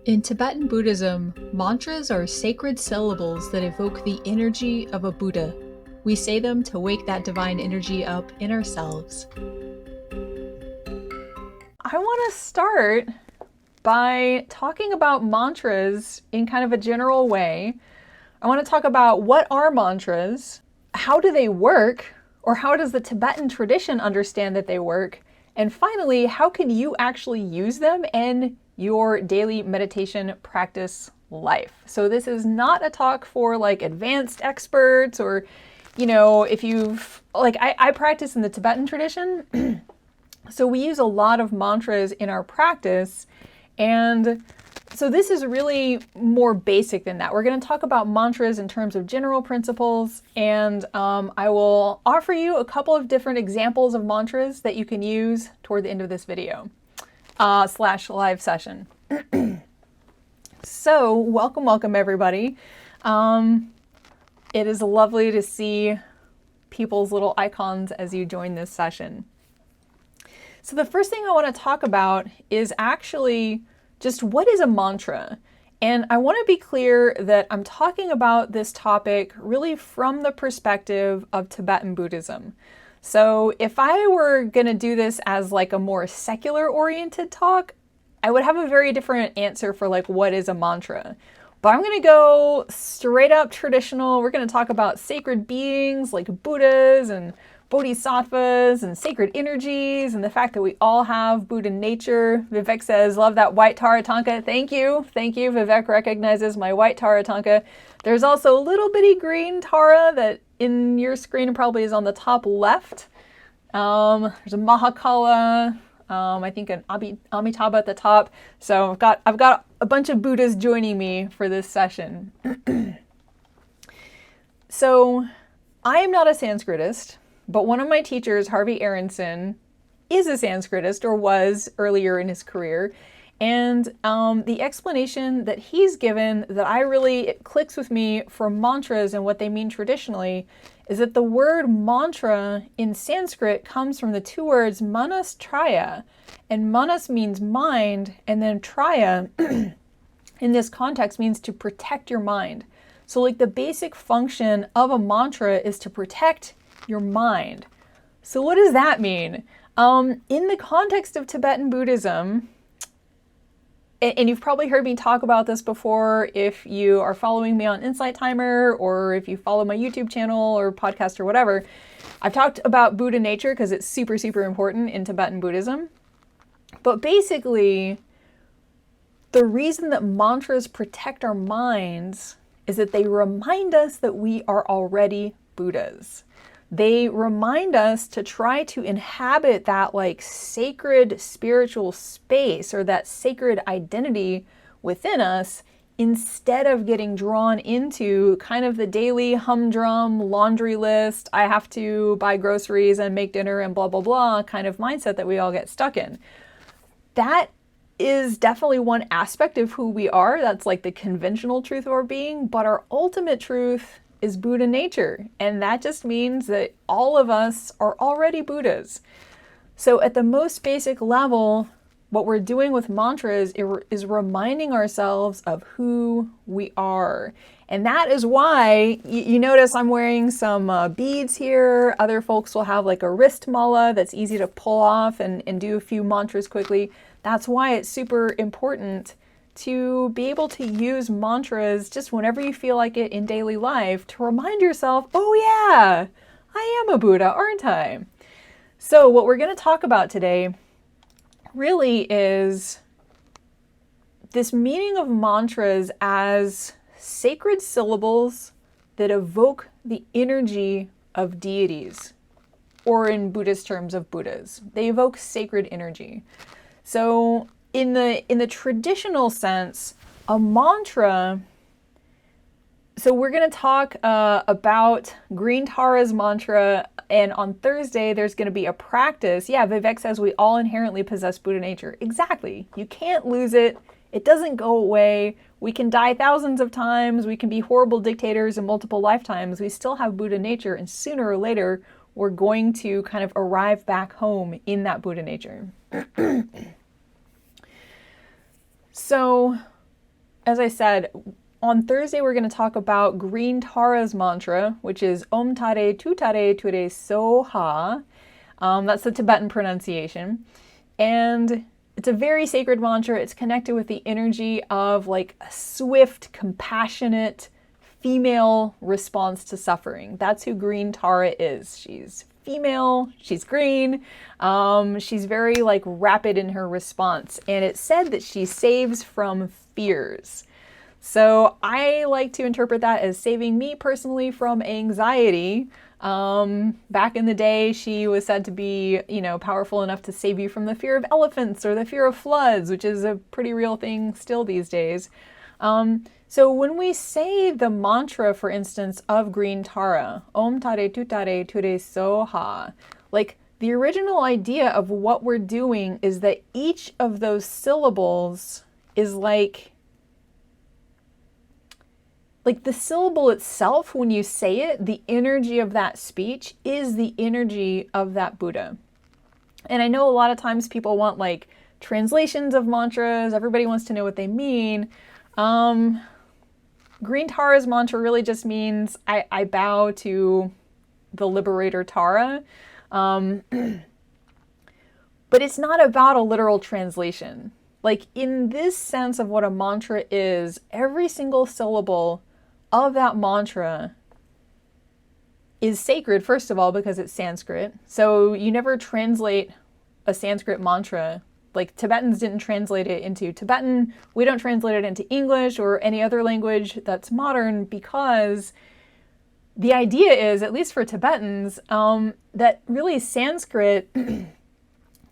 In Tibetan Buddhism, mantras are sacred syllables that evoke the energy of a Buddha. We say them to wake that divine energy up in ourselves. I want to start by talking about mantras in kind of a general way. I want to talk about what are mantras, how do they work, or how does the Tibetan tradition understand that they work, and finally, how can you actually use them in your daily meditation practice life? So this is not a talk for like advanced experts or, if you've, I practice in the Tibetan tradition. So we use a lot of mantras in our practice, and so this is really more basic than that. We're going to talk about mantras in terms of general principles, and I will offer you a couple of different examples of mantras that you can use toward the end of this video / live session. So welcome everybody. It is lovely to see people's little icons as you join this session. So the first thing I want to talk about is actually just what is a mantra? And I want to be clear that I'm talking about this topic really from the perspective of Tibetan Buddhism. So if I were going to do this as like a more secular oriented talk, I would have a very different answer for like what is a mantra. But I'm going to go straight up traditional. We're going to talk about sacred beings like Buddhas and Bodhisattvas and sacred energies and the fact that we all have Buddha nature. Vivek says, love that white Taratanka. Thank you. Vivek recognizes my white Taratanka. There's also a little bitty green Tara that in your screen probably is on the top left. There's a Mahakala, I think an Amitabha at the top. So I've got a bunch of Buddhas joining me for this session. So I am not a Sanskritist. But one of my teachers, Harvey Aronson, is a Sanskritist, or was earlier in his career. And the explanation that he's given that it clicks with me for mantras and what they mean traditionally is that the word mantra in Sanskrit comes from the two words manas traya. And manas means mind, and then traya in this context means to protect your mind. So like the basic function of a mantra is to protect your mind. So what does that mean? In the context of Tibetan Buddhism, and you've probably heard me talk about this before if you are following me on Insight Timer or if you follow my YouTube channel or podcast or whatever, I've talked about Buddha nature because it's super, super important in Tibetan Buddhism. But basically, the reason that mantras protect our minds is that they remind us that we are already Buddhas. They remind us to try to inhabit that like sacred spiritual space or that sacred identity within us instead of getting drawn into kind of the daily humdrum laundry list, I have to buy groceries and make dinner and blah, blah, blah kind of mindset that we all get stuck in. That is definitely one aspect of who we are. That's like the conventional truth of our being, but our ultimate truth is Buddha nature. And that just means that all of us are already Buddhas. So at the most basic level, what we're doing with mantras is reminding ourselves of who we are. And that is why you notice I'm wearing some beads here. Other folks will have like a wrist mala that's easy to pull off and do a few mantras quickly. That's why it's super important to be able to use mantras just whenever you feel like it in daily life to remind yourself, oh yeah, I am a Buddha, aren't I? So what we're going to talk about today really is this meaning of mantras as sacred syllables that evoke the energy of deities, or in Buddhist terms of Buddhas. They evoke sacred energy. So in the traditional sense, a mantra, so we're going to talk about Green Tara's mantra, and on Thursday there's going to be a practice. Yeah, Vivek says we all inherently possess Buddha nature. Exactly. You can't lose it. It doesn't go away. We can die thousands of times. We can be horrible dictators in multiple lifetimes. We still have Buddha nature, and sooner or later we're going to kind of arrive back home in that Buddha nature. So as I said, on Thursday we're going to talk about Green Tara's mantra, which is Om Tare Tuttare Ture SOHA. That's the Tibetan pronunciation. And it's a very sacred mantra. It's connected with the energy of like a swift, compassionate female response to suffering. That's who Green Tara is. She's female, she's green, she's very like rapid in her response. And it's said that she saves from fears. So I like to interpret that as saving me personally from anxiety. Back in the day, she was said to be, powerful enough to save you from the fear of elephants or the fear of floods, which is a pretty real thing still these days. So when we say the mantra, for instance, of Green Tara, Om Tare Tuttare Ture SOHA, like the original idea of what we're doing is that each of those syllables is like the syllable itself, when you say it, the energy of that speech is the energy of that Buddha. And I know a lot of times people want like translations of mantras. Everybody wants to know what they mean. Green Tara's mantra really just means I bow to the liberator Tara. But it's not about a literal translation. Like in this sense of what a mantra is, every single syllable of that mantra is sacred, first of all, because it's Sanskrit. So you never translate a Sanskrit mantra. Like Tibetans didn't translate it into Tibetan. We don't translate it into English or any other language that's modern, because the idea is, at least for Tibetans, that really Sanskrit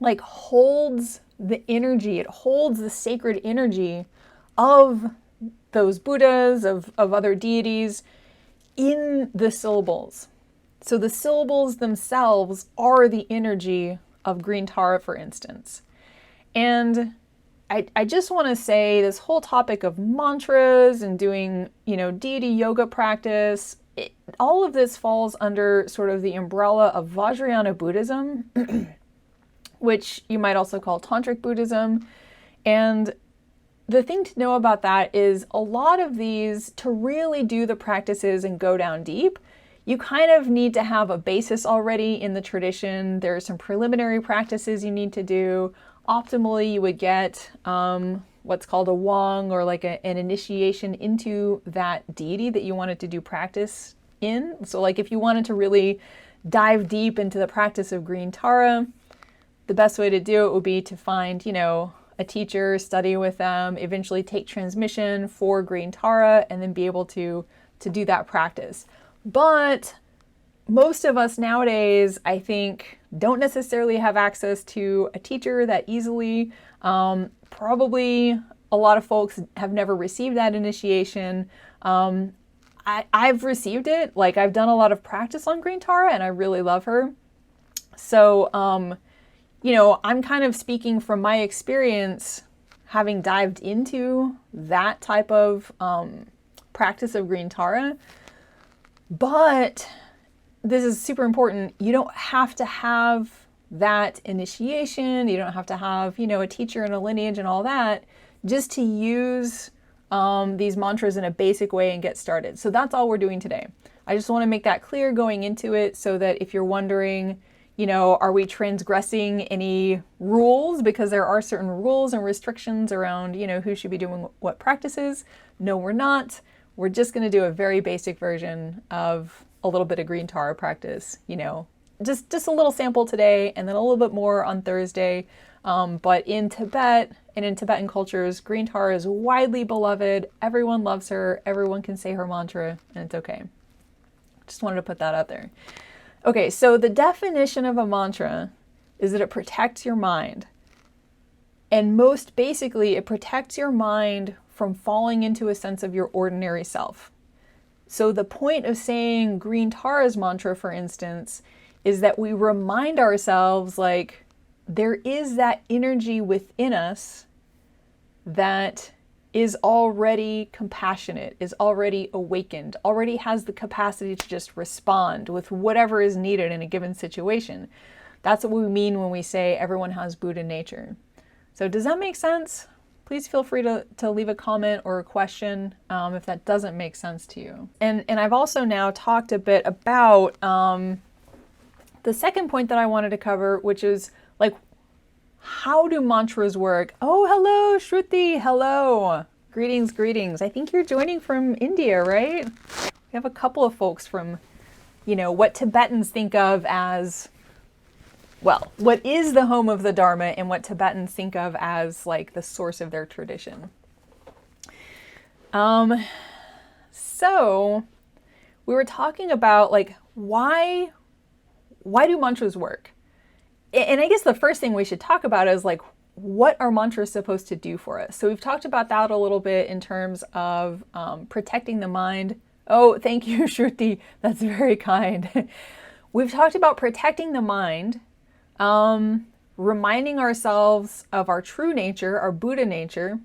like holds the energy, it holds the sacred energy of those Buddhas, of other deities in the syllables. So the syllables themselves are the energy of Green Tara, for instance. And I just want to say this whole topic of mantras and doing, deity yoga practice, all of this falls under sort of the umbrella of Vajrayana Buddhism, which you might also call Tantric Buddhism. And the thing to know about that is a lot of these, to really do the practices and go down deep, you kind of need to have a basis already in the tradition. There are some preliminary practices you need to do. Optimally, you would get what's called a wang, or like an initiation into that deity that you wanted to do practice in. So like if you wanted to really dive deep into the practice of Green Tara, the best way to do it would be to find, a teacher, study with them, eventually take transmission for Green Tara, and then be able to do that practice. But most of us nowadays, I think, don't necessarily have access to a teacher that easily. Probably a lot of folks have never received that initiation. I've received it. Like, I've done a lot of practice on Green Tara, and I really love her. So, I'm kind of speaking from my experience, having dived into that type of practice of Green Tara. But this is super important. You don't have to have that initiation. You don't have to have, a teacher and a lineage and all that, just to use these mantras in a basic way and get started. So that's all we're doing today. I just want to make that clear going into it, so that if you're wondering, are we transgressing any rules? Because there are certain rules and restrictions around, who should be doing what practices. No, we're not. We're just going to do a very basic version of a little bit of Green Tara practice, just a little sample today, and then a little bit more on Thursday. But in Tibet and in Tibetan cultures, Green Tara is widely beloved. Everyone loves her. Everyone can say her mantra, and it's okay. Just wanted to put that out there. Okay, so the definition of a mantra is that it protects your mind. And most basically, it protects your mind from falling into a sense of your ordinary self. So the point of saying Green Tara's mantra, for instance, is that we remind ourselves, like, there is that energy within us that is already compassionate, is already awakened, already has the capacity to just respond with whatever is needed in a given situation. That's what we mean when we say everyone has Buddha nature. So does that make sense? please feel free to leave a comment or a question if that doesn't make sense to you. And I've also now talked a bit about the second point that I wanted to cover, which is like, how do mantras work? Oh, hello, Shruti. Hello. Greetings, greetings. I think you're joining from India, right? We have a couple of folks from, you know, what Tibetans think of as, well, what is the home of the Dharma and what Tibetans think of as like the source of their tradition. So we were talking about like, why do mantras work? And I guess the first thing we should talk about is like, what are mantras supposed to do for us? So we've talked about that a little bit in terms of protecting the mind. Oh, thank you, Shruti. That's very kind. We've talked about protecting the mind, reminding ourselves of our true nature, our Buddha nature.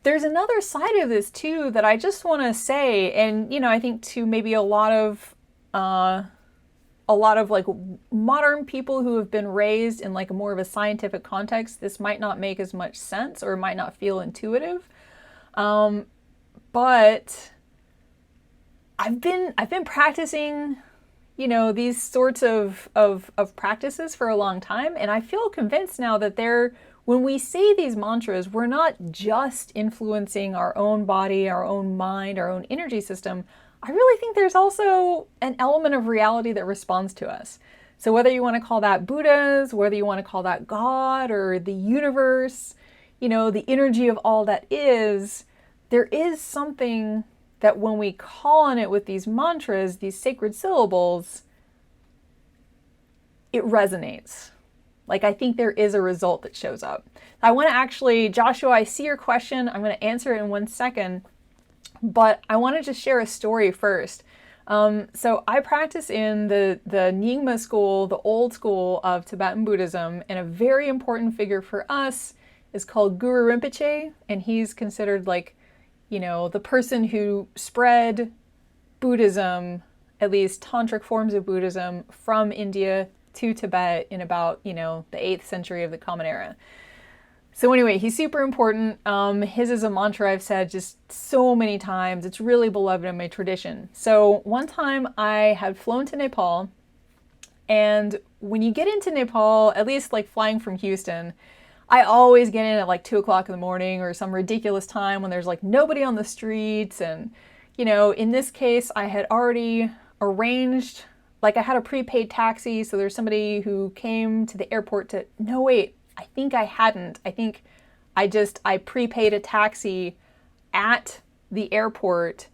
There's another side of this too that I just want to say, and you know, I think to maybe a lot of like modern people who have been raised in like more of a scientific context, this might not make as much sense or might not feel intuitive. But I've been practicing, you know, these sorts of practices for a long time, and I feel convinced now that when we say these mantras, we're not just influencing our own body, our own mind, our own energy system. I really think there's also an element of reality that responds to us. So whether you want to call that Buddhas, whether you want to call that God or the universe, you know, the energy of all that is, there is something that when we call on it with these mantras, these sacred syllables, it resonates. Like, I think there is a result that shows up. I want to actually, Joshua, I see your question. I'm going to answer it in 1 second. But I wanted to share a story first. So I practice in the Nyingma school, the old school of Tibetan Buddhism, and a very important figure for us is called Guru Rinpoche, and he's considered like, you know, the person who spread Buddhism, at least tantric forms of Buddhism, from India to Tibet in about, you know, the 8th century of the Common Era. So anyway, he's super important. His is a mantra I've said just so many times. It's really beloved in my tradition. So one time I had flown to Nepal, and when you get into Nepal, at least like flying from Houston, I always get in at like 2 o'clock in the morning or some ridiculous time when there's like nobody on the streets. And, you know, in this case, I had already arranged, like I had a prepaid taxi. So there's somebody who came to the airport to, no, wait. I think I hadn't. I think I prepaid a taxi at the airport,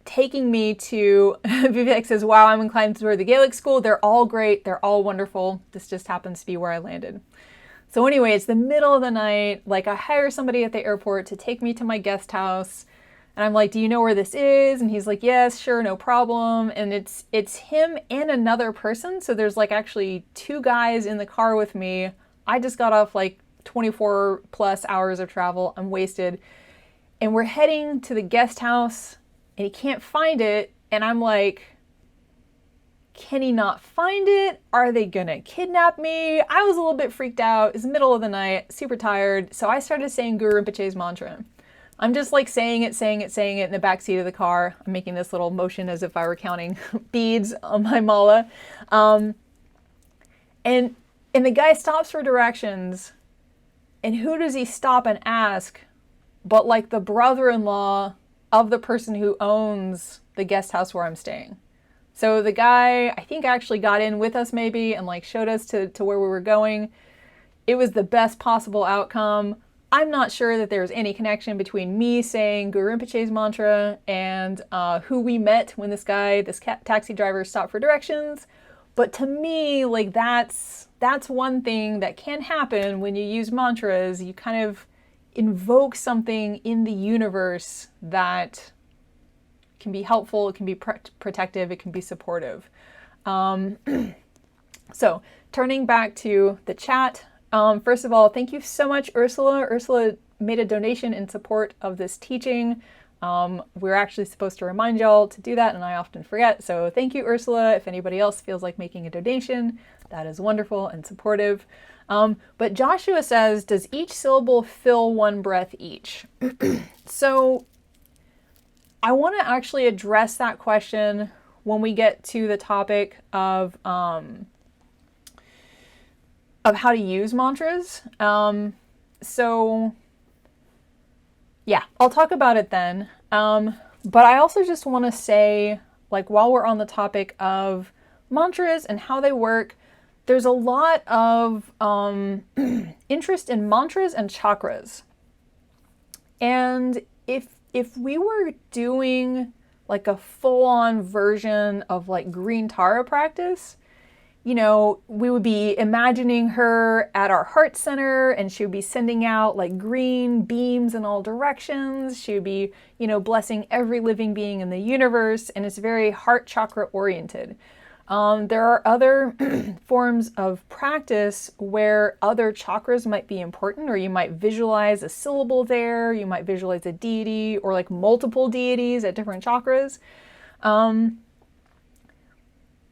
taking me to, Vivek says, wow, I'm inclined toward the Gaelic school. They're all great. They're all wonderful. This just happens to be where I landed. So anyway, it's the middle of the night. Like, I hire somebody at the airport to take me to my guest house. And I'm like, do you know where this is? And he's like, yes, sure, no problem. And it's him and another person. So there's like actually 2 guys in the car with me. I just got off like 24 plus hours of travel. I'm wasted. And we're heading to the guest house and he can't find it. And I'm like, can he not find it? Are they gonna kidnap me? I was a little bit freaked out. It's the middle of the night, super tired. So I started saying Guru Rinpoche's mantra. I'm just like saying it in the back seat of the car. I'm making this little motion as if I were counting beads on my mala. And the guy stops for directions, and who does he stop and ask but like the brother-in-law of the person who owns the guest house where I'm staying. So the guy, I think, actually got in with us maybe and like showed us to where we were going. It was the best possible outcome. I'm not sure that there's any connection between me saying Guru Rinpoche's mantra and who we met when this taxi driver stopped for directions. But to me, like that's one thing that can happen when you use mantras. You kind of invoke something in the universe that can be helpful, it can be protective, it can be supportive. So turning back to the chat, first of all, thank you so much, Ursula. Ursula made a donation in support of this teaching. We're actually supposed to remind y'all to do that, and I often forget. So thank you, Ursula. If anybody else feels like making a donation, that is wonderful and supportive. But Joshua says, does each syllable fill one breath each? So I want to actually address that question when we get to the topic of how to use mantras. So yeah, I'll talk about it then. But I also just want to say, like, while we're on the topic of mantras and how they work, there's a lot of interest in mantras and chakras. And if we were doing like a full-on version of like green Tara practice, you know, we would be imagining her at our heart center, and she would be sending out like green beams in all directions. She would be, you know, blessing every living being in the universe, and it's very heart chakra oriented. There are other forms of practice where other chakras might be important, or you might visualize a syllable there, you might visualize a deity, or like multiple deities at different chakras.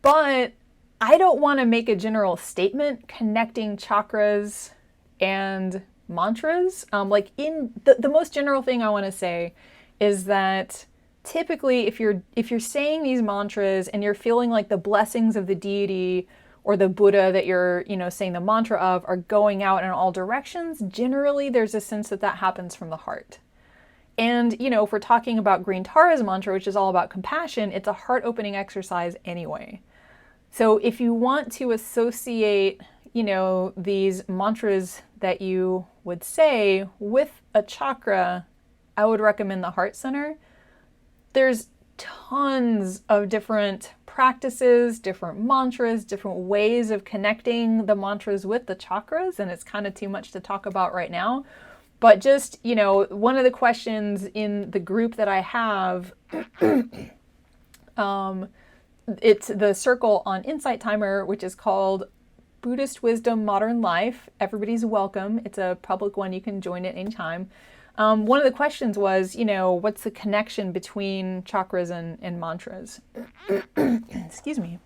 But I don't want to make a general statement connecting chakras and mantras. Like in the most general thing I want to say is that typically if you're saying these mantras and you're feeling like the blessings of the deity or the Buddha that you're, you know, saying the mantra of are going out in all directions, generally there's a sense that that happens from the heart. And, you know, if we're talking about Green Tara's mantra, which is all about compassion, it's a heart-opening exercise anyway. So if you want to associate, you know, these mantras that you would say with a chakra, I would recommend the heart center. There's tons of different practices, different mantras, different ways of connecting the mantras with the chakras, and it's kind of too much to talk about right now. But just, you know, one of the questions in the group that I have, it's the circle on Insight Timer, which is called Buddhist Wisdom Modern Life. Everybody's welcome. It's a public one. You can join at any time. One of the questions was, you know, what's the connection between chakras and mantras? Excuse me.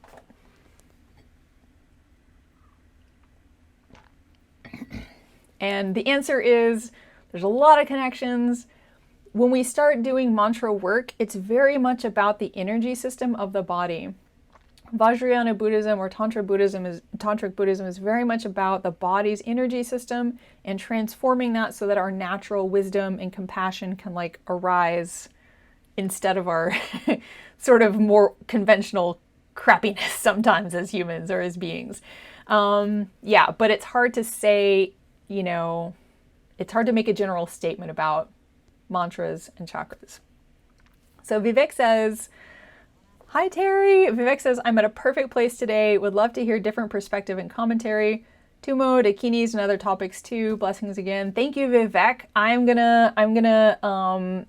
And the answer is there's a lot of connections. When we start doing mantra work, it's very much about the energy system of the body. Vajrayana Buddhism or Tantric Buddhism is very much about the body's energy system and transforming that so that our natural wisdom and compassion can like arise instead of our sort of more conventional crappiness sometimes as humans or as beings. Yeah, but it's hard to say, you know, it's hard to make a general statement about mantras and chakras. So Vivek says, hi Terry. Vivek says, I'm at a perfect place today. Would love to hear different perspective and commentary. Tumo, dakinis, and other topics too. Blessings again. Thank you, Vivek. I'm gonna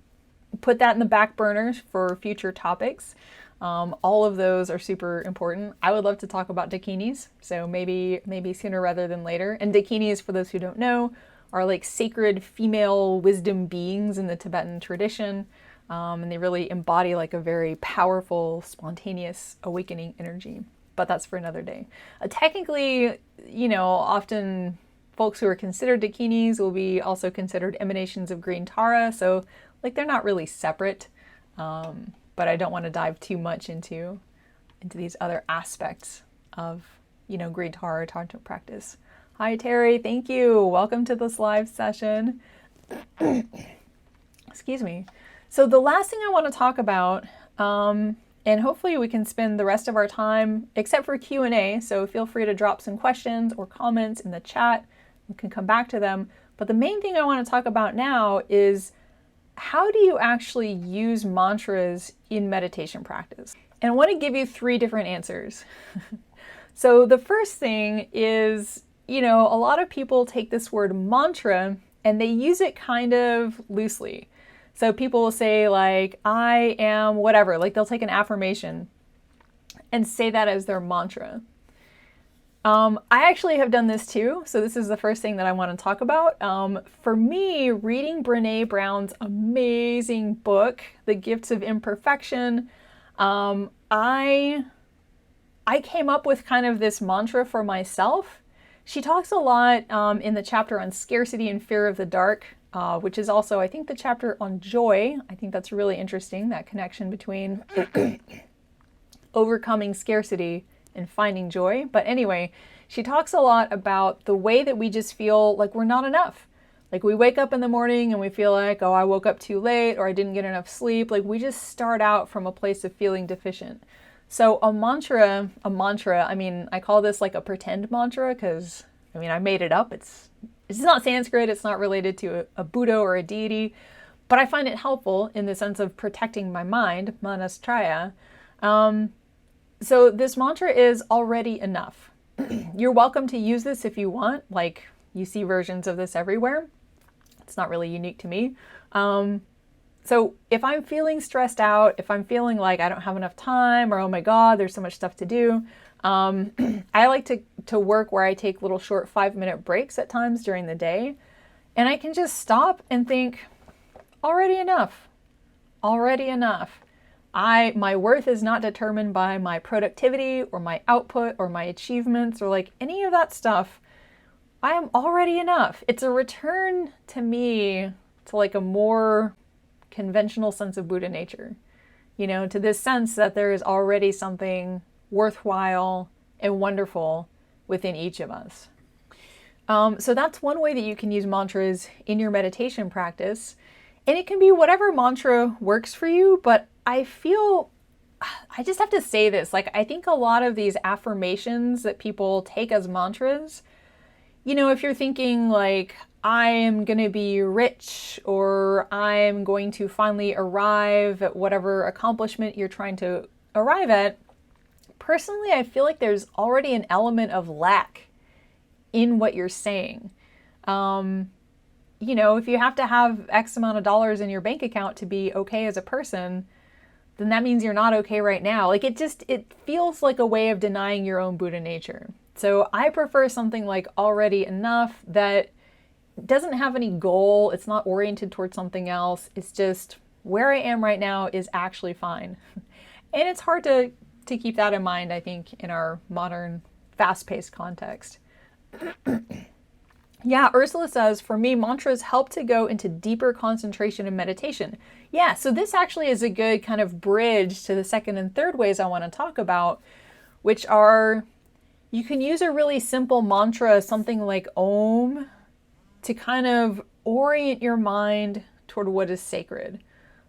put that in the back burners for future topics. All of those are super important. I would love to talk about dakinis, so maybe sooner rather than later. And dakinis, for those who don't know, are like sacred female wisdom beings in the Tibetan tradition. And they really embody like a very powerful, spontaneous awakening energy. But that's for another day. Technically, you know, often folks who are considered dakinis will be also considered emanations of Green Tara. So like they're not really separate. But I don't want to dive too much into these other aspects of, you know, Green Tara tantric practice. Hi Terry, thank you. Welcome to this live session. Excuse me. So the last thing I want to talk about, and hopefully we can spend the rest of our time, except for Q&A, so feel free to drop some questions or comments in the chat. We can come back to them. But the main thing I want to talk about now is how do you actually use mantras in meditation practice? And I want to give you 3 different answers. So the first thing is, you know, a lot of people take this word mantra and they use it kind of loosely. So people will say like, I am whatever, like they'll take an affirmation and say that as their mantra. I actually have done this too, so this is the first thing that I want to talk about. For me, reading Brené Brown's amazing book, The Gifts of Imperfection, I came up with kind of this mantra for myself. She talks a lot in the chapter on scarcity and fear of the dark, which is also, I think, the chapter on joy. I think that's really interesting, that connection between overcoming scarcity and finding joy. But anyway, she talks a lot about the way that we just feel like we're not enough. Like we wake up in the morning and we feel like, oh, I woke up too late or I didn't get enough sleep. Like we just start out from a place of feeling deficient. So a mantra, I mean, I call this like a pretend mantra because, I mean, I made it up. It's not Sanskrit. It's not related to a Buddha or a deity, but I find it helpful in the sense of protecting my mind, manastraya. So this mantra is already enough. You're welcome to use this if you want. Like you see versions of this everywhere. It's not really unique to me. So if I'm feeling stressed out, if I'm feeling like I don't have enough time or, oh my God, there's so much stuff to do, I like to work where I take little short 5-minute breaks at times during the day. And I can just stop and think, already enough, already enough. My worth is not determined by my productivity or my output or my achievements or like any of that stuff. I am already enough. It's a return to me to like a more conventional sense of Buddha nature, you know, to this sense that there is already something worthwhile and wonderful within each of us. So that's one way that you can use mantras in your meditation practice. And it can be whatever mantra works for you, but I just have to say this, like, I think a lot of these affirmations that people take as mantras, you know, if you're thinking like, I am going to be rich, or I'm going to finally arrive at whatever accomplishment you're trying to arrive at, personally, I feel like there's already an element of lack in what you're saying. You know, if you have to have X amount of dollars in your bank account to be okay as a person, then that means you're not okay right now. Like it feels like a way of denying your own Buddha nature. So I prefer something like already enough that doesn't have any goal. It's not oriented towards something else. It's just where I am right now is actually fine. And it's hard to keep that in mind, I think, in our modern fast-paced context. Yeah, Ursula says, for me, mantras help to go into deeper concentration and meditation. Yeah, so this actually is a good kind of bridge to the second and third ways I want to talk about, which are, you can use a really simple mantra, something like OM, to kind of orient your mind toward what is sacred.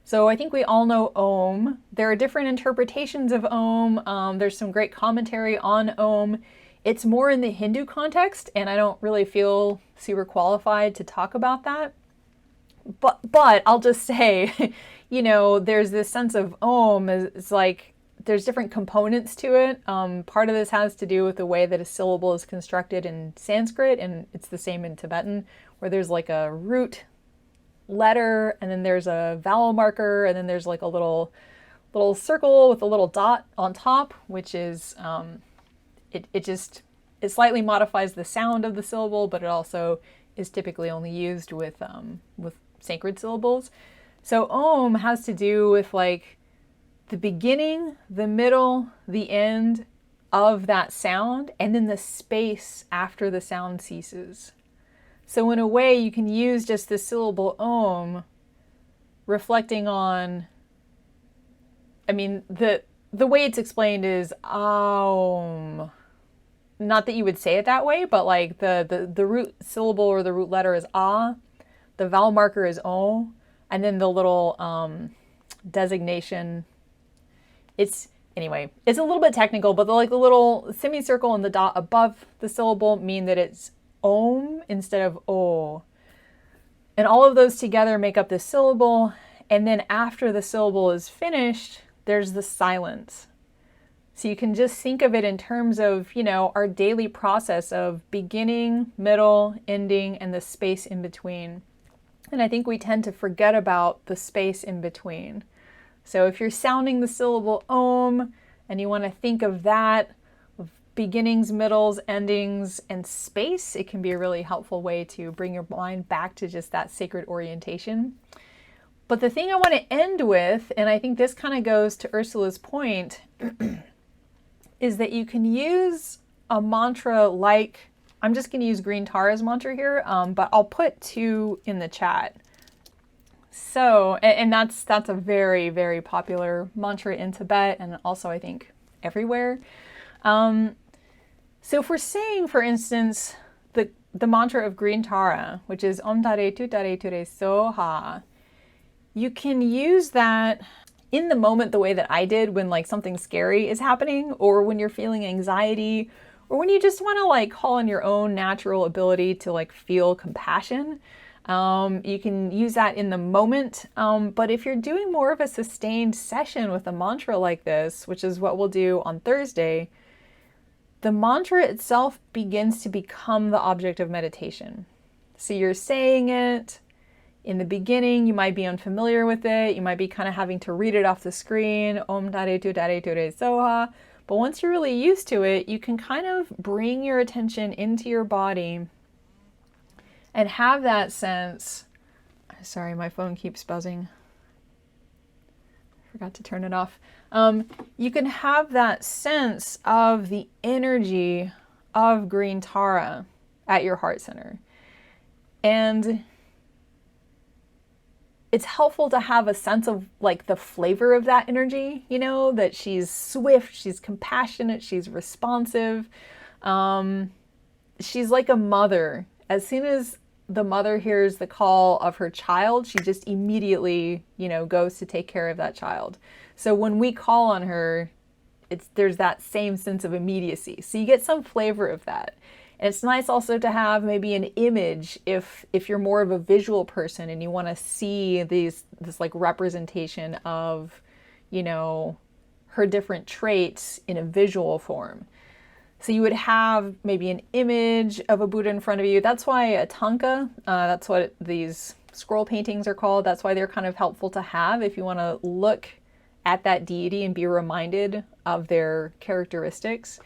So I think we all know OM. There are different interpretations of OM. There's some great commentary on OM. It's more in the Hindu context, and I don't really feel super qualified to talk about that. But I'll just say, you know, there's this sense of Om, it's like there's different components to it. Part of this has to do with the way that a syllable is constructed in Sanskrit, and it's the same in Tibetan, where there's like a root letter, and then there's a vowel marker, and then there's like a little circle with a little dot on top, which is it slightly modifies the sound of the syllable, but it also is typically only used with sacred syllables. So Om has to do with like the beginning, the middle, the end of that sound, and then the space after the sound ceases. So in a way, you can use just the syllable Om, reflecting on, I mean, the way it's explained is Aum. Not that you would say it that way, but like the root syllable or the root letter is A, the vowel marker is O, and then the little designation, anyway, it's a little bit technical, but the little semicircle and the dot above the syllable mean that it's Om instead of O. And all of those together make up the syllable, and then after the syllable is finished, there's the silence. So you can just think of it in terms of, you know, our daily process of beginning, middle, ending, and the space in between. And I think we tend to forget about the space in between. So if you're sounding the syllable Om and you want to think of that, of beginnings, middles, endings, and space. It can be a really helpful way to bring your mind back to just that sacred orientation. But the thing I want to end with, and I think this kind of goes to Ursula's point, is that you can use a mantra like, I'm just going to use Green Tara's mantra here, but I'll put 2 in the chat. So, and that's a very, very popular mantra in Tibet, and also I think everywhere. So if we're saying, for instance, the mantra of Green Tara, which is Om Tare Tuttare Ture SOHA, you can use that in the moment the way that I did when like something scary is happening, or when you're feeling anxiety, or when you just want to like call on your own natural ability to like feel compassion. You can use that in the moment. But if you're doing more of a sustained session with a mantra like this, which is what we'll do on Thursday, the mantra itself begins to become the object of meditation. So you're saying it. In the beginning, you might be unfamiliar with it. You might be kind of having to read it off the screen, Om Tare Tuttare Ture SOHA. But once you're really used to it, you can kind of bring your attention into your body and have that sense. Sorry, my phone keeps buzzing. Forgot to turn it off. You can have that sense of the energy of Green Tara at your heart center. And it's helpful to have a sense of like the flavor of that energy, you know, that she's swift, she's compassionate, she's responsive. She's like a mother. As soon as the mother hears the call of her child, she just immediately, you know, goes to take care of that child. So when we call on her, there's that same sense of immediacy. So you get some flavor of that. And it's nice also to have maybe an image if you're more of a visual person and you want to see this like representation of, you know, her different traits in a visual form. So you would have maybe an image of a Buddha in front of you. That's why a tanka, that's what these scroll paintings are called. That's why they're kind of helpful to have if you want to look at that deity and be reminded of their characteristics.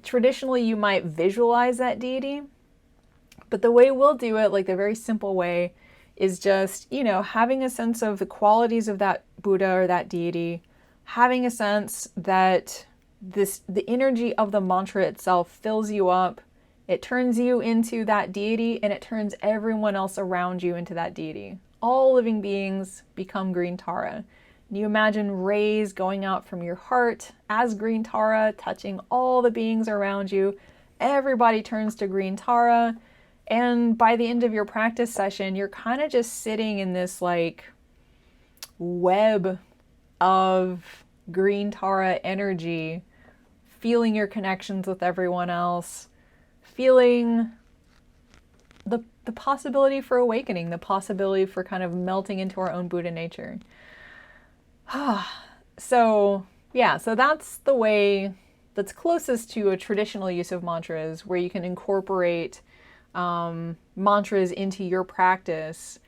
Traditionally, you might visualize that deity, but the way we'll do it, like the very simple way, is just, you know, having a sense of the qualities of that Buddha or that deity, having a sense that the energy of the mantra itself fills you up, it turns you into that deity, and it turns everyone else around you into that deity. All living beings become Green Tara. You imagine rays going out from your heart as Green Tara, touching all the beings around you. Everybody turns to Green Tara. And by the end of your practice session, you're kind of just sitting in this like web of Green Tara energy, feeling your connections with everyone else, feeling the possibility for awakening, the possibility for kind of melting into our own Buddha nature. So that's the way that's closest to a traditional use of mantras, where you can incorporate mantras into your practice.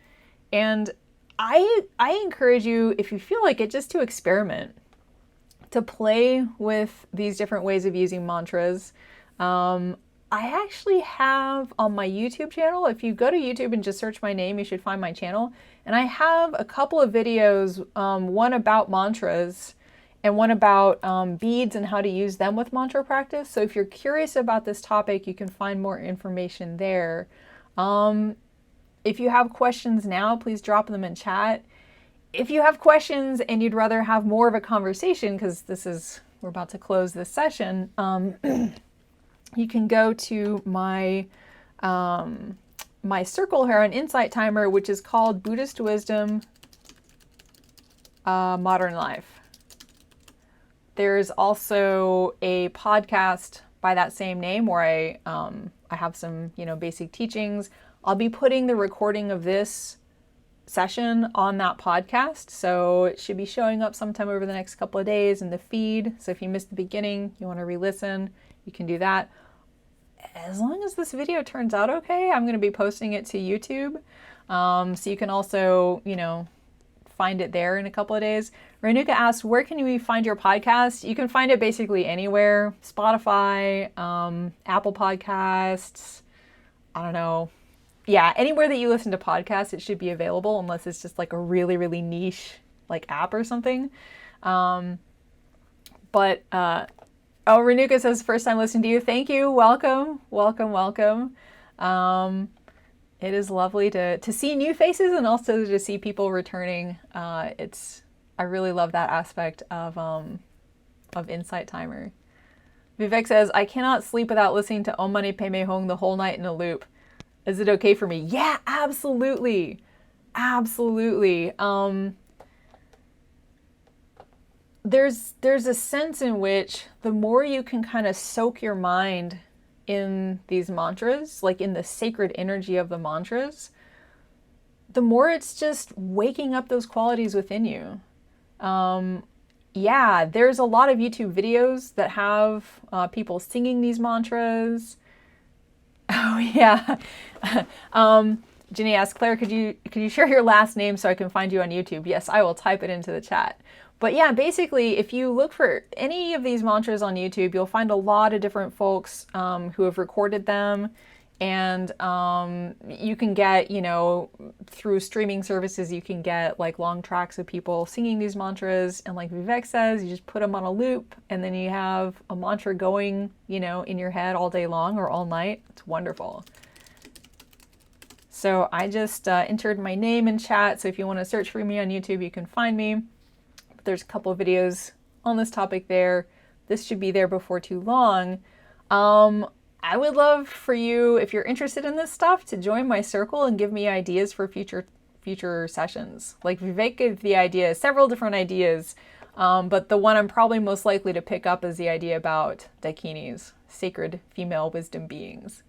And I encourage you, if you feel like it, just to experiment, to play with these different ways of using mantras. I actually have on my YouTube channel, if you go to YouTube and just search my name, you should find my channel. And I have a couple of videos, one about mantras and one about beads and how to use them with mantra practice. So if you're curious about this topic, you can find more information there. If you have questions now, please drop them in chat. If you have questions and you'd rather have more of a conversation, because we're about to close this session, you can go to my my circle here on Insight Timer, which is called Buddhist Wisdom, Modern Life. There's also a podcast by that same name where I have some, basic teachings. I'll be putting the recording of this session on that podcast, so it should be showing up sometime over the next couple of days in the feed. So if you missed the beginning, you want to re-listen, you can do that. As long as this video turns out okay, I'm going to be posting it to YouTube. So you can also, find it there in a couple of days. Renuka asked, where can we find your podcast? You can find it basically anywhere. Spotify, Apple Podcasts, I don't know. Yeah, anywhere that you listen to podcasts, it should be available, unless it's just like a really, really niche like app or something. Oh, Renuka says, first time listening to you. Thank you. Welcome, welcome, welcome. It is lovely to see new faces and also to see people returning. I really love that aspect of Insight Timer. Vivek says, I cannot sleep without listening to Om Mani Padme Hum the whole night in a loop. Is it okay for me? Yeah, absolutely. Absolutely. There's a sense in which the more you can kind of soak your mind in these mantras, like in the sacred energy of the mantras, the more it's just waking up those qualities within you. Yeah, there's a lot of YouTube videos that have people singing these mantras. Oh yeah. Ginny asked, Claire, could you share your last name so I can find you on YouTube? Yes, I will type it into the chat. But yeah, basically, if you look for any of these mantras on YouTube, you'll find a lot of different folks who have recorded them. And you can get, through streaming services, you can get like long tracks of people singing these mantras. And like Vivek says, you just put them on a loop and then you have a mantra going, in your head all day long or all night. It's wonderful. So I just entered my name in chat. So if you want to search for me on YouTube, you can find me. There's a couple of videos on this topic there. This should be there before too long. I would love for you, if you're interested in this stuff, to join my circle and give me ideas for future sessions. Like Vivek gave the idea, several different ideas, but the one I'm probably most likely to pick up is the idea about dakinis, sacred female wisdom beings.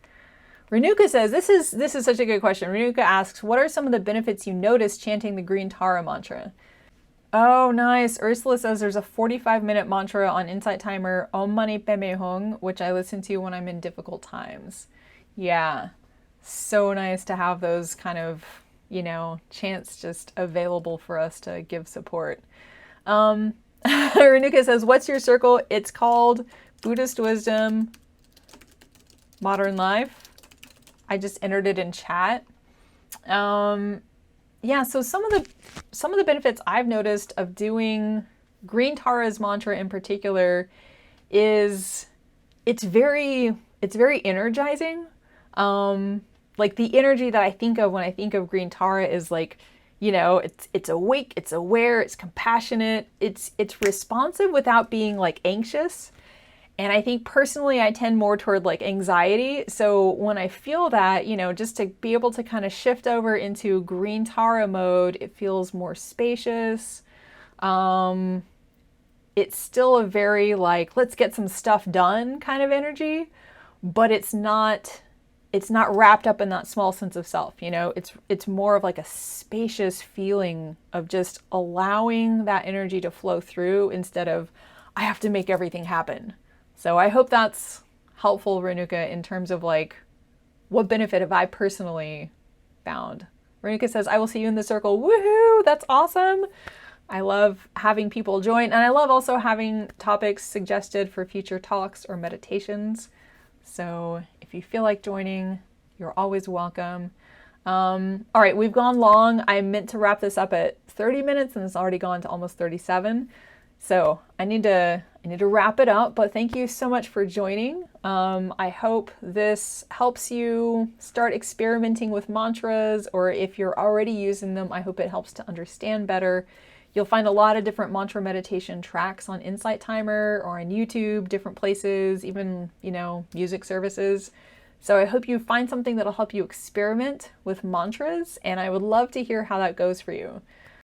Renuka says, this is such a good question. Renuka asks, what are some of the benefits you notice chanting the green Tara mantra? Oh, nice. Ursula says there's a 45-minute mantra on Insight Timer, Om Mani Padme Hum, which I listen to when I'm in difficult times. Yeah, so nice to have those kind of, chants just available for us to give support. Renuka says, what's your circle? It's called Buddhist Wisdom Modern Life. I just entered it in chat. Yeah, so some of the benefits I've noticed of doing Green Tara's mantra in particular is it's very energizing. Like the energy that I think of when I think of Green Tara is like, it's awake, it's aware, it's compassionate, it's responsive without being like anxious. And I think personally, I tend more toward like anxiety. So when I feel that, just to be able to kind of shift over into Green Tara mode, it feels more spacious. It's still a very like, let's get some stuff done kind of energy, but it's not wrapped up in that small sense of self. It's more of like a spacious feeling of just allowing that energy to flow through instead of, I have to make everything happen. So I hope that's helpful, Renuka, in terms of like, what benefit have I personally found? Renuka says, I will see you in the circle. Woohoo! That's awesome. I love having people join. And I love also having topics suggested for future talks or meditations. So if you feel like joining, you're always welcome. All right, we've gone long. I meant to wrap this up at 30 minutes and it's already gone to almost 37. So I need to wrap it up, but thank you so much for joining. I hope this helps you start experimenting with mantras, or if you're already using them, I hope it helps to understand better. You'll find a lot of different mantra meditation tracks on Insight Timer or on YouTube, different places, even, music services. So I hope you find something that'll help you experiment with mantras, and I would love to hear how that goes for you.